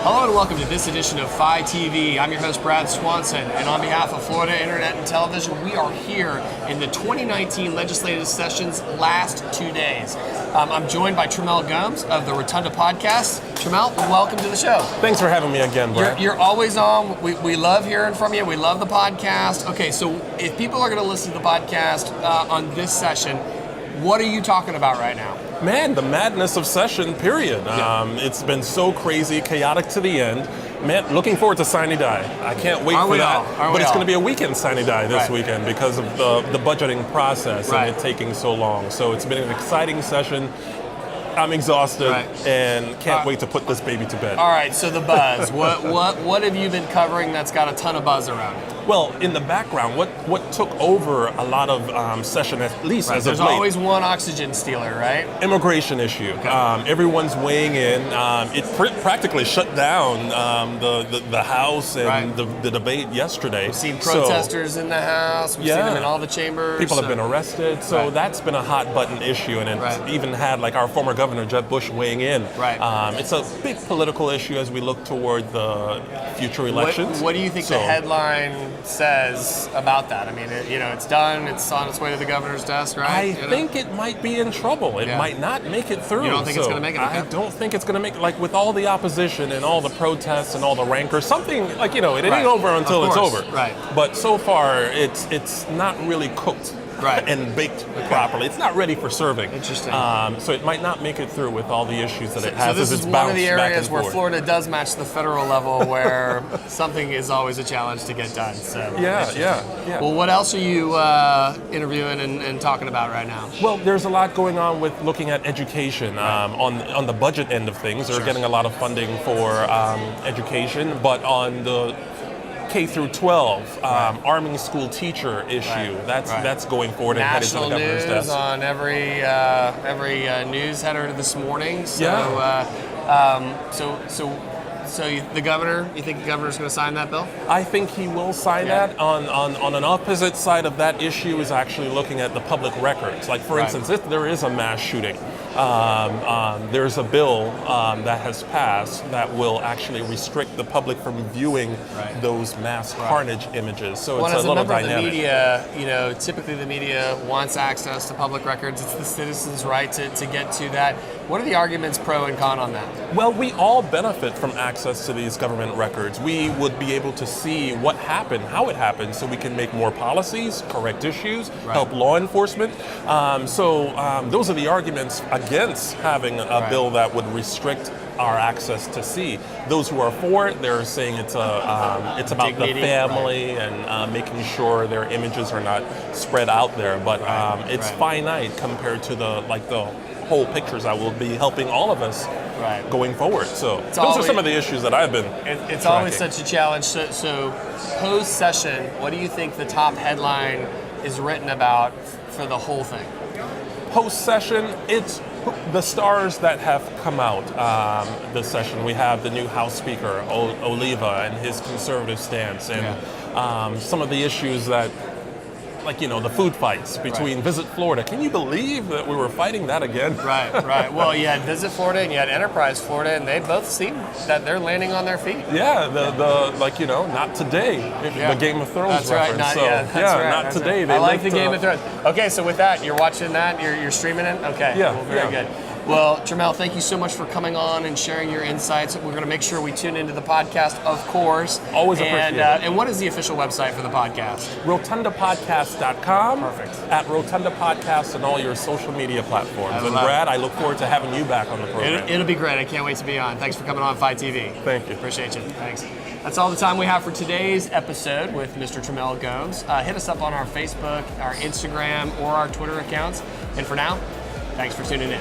Hello and welcome to this edition of FiTV. I'm your host, Brad Swanson, and on behalf of Florida Internet and Television, we are here in the 2019 legislative session's last 2 days. I'm joined by Trimmel Gomes of the Rotunda podcast. Trimmel, welcome to the show. Thanks for having me again, Brad. You're always on. We love hearing from you. We love the podcast. Okay, so if people are going to listen to the podcast on this session, what are you talking about right now? Man, the madness of session, period. It's been so crazy, chaotic to the end. Man, looking forward to Sine Die. I can't wait for that. But it's going to be a weekend Sine Die this weekend because of the budgeting process and it taking so long. So it's been an exciting session. I'm exhausted and can't wait to put this baby to bed. All right, so the buzz. What have you been covering that's got a ton of buzz around it? Well, in the background, what took over a lot of session, at least as of late? There's always one oxygen stealer, right? Immigration issue. Okay. Everyone's weighing in. It practically shut down the House and the debate yesterday. We've seen protesters in the House. We've seen them in all the chambers. People have been arrested. So that's been a hot button issue, and it's even had like our former governor Jeb Bush weighing in. It's a big political issue as we look toward the future elections. What do you think the headline says about that? I mean, it's done. It's on its way to the governor's desk, right? I think it might be in trouble. It might not make it through. You don't think it's going to make it? I don't think it's going to make it. Like with all the opposition and all the protests and all the rancor, something like it ain't over until it's over. But so far, it's not really cooked. And baked properly. It's not ready for serving. Interesting. So it might not make it through with all the issues that it has. So this as is it's one of the bounced areas where forth. Florida does match the federal level, where something is always a challenge to get done. So yeah. Well, what else are you interviewing and talking about right now? Well, there's a lot going on with looking at education on the budget end of things. They're getting a lot of funding for education, but on the K through 12 arming school teacher issue. That's going forward and headed to the governor's desk. On every news header this morning. So the governor, you think the governor's going to sign that bill? I think he will sign that. On an opposite side of that issue is actually looking at the public records. Like for instance, if there is a mass shooting, there's a bill that has passed that will actually restrict the public from viewing those mass carnage images. So it's a little dynamic. The media, typically the media wants access to public records. It's the citizens' right to get to that. What are the arguments pro and con on that? Well, we all benefit from access to these government records. We would be able to see what happened, how it happened, so we can make more policies, correct issues, help law enforcement. Those are the arguments against having a bill that would restrict our access to see. Those who are for it, they're saying it's about dignity, the family and making sure their images are not spread out there. But it's finite compared to the whole pictures that will be helping all of us going forward. So those are some of the issues that I've been It's always such a challenge. So post-session, what do you think the top headline is written about for the whole thing? Post-session, it's the stars that have come out this session. We have the new House Speaker, Oliva, and his conservative stance, and some of the issues that, the food fights between Visit Florida. Can you believe that we were fighting that again? Right. Well, you had Visit Florida and you had Enterprise Florida, and they both seem that they're landing on their feet. Yeah, not today. The Game of Thrones reference. Not today. I like the Game of Thrones. Okay, so with that, you're watching that, you're streaming it? Okay, very good. Well, Trimmel, thank you so much for coming on and sharing your insights. We're going to make sure we tune into the podcast, of course. Always appreciate it. And what is the official website for the podcast? RotundaPodcast.com. Perfect. At Rotunda Podcast and all your social media platforms. And Brad, I look forward to having you back on the program. It'll be great. I can't wait to be on. Thanks for coming on FiTV. Thank you. Appreciate you. Thanks. That's all the time we have for today's episode with Mr. Trimmel Gomes. Hit us up on our Facebook, our Instagram, or our Twitter accounts. And for now, thanks for tuning in.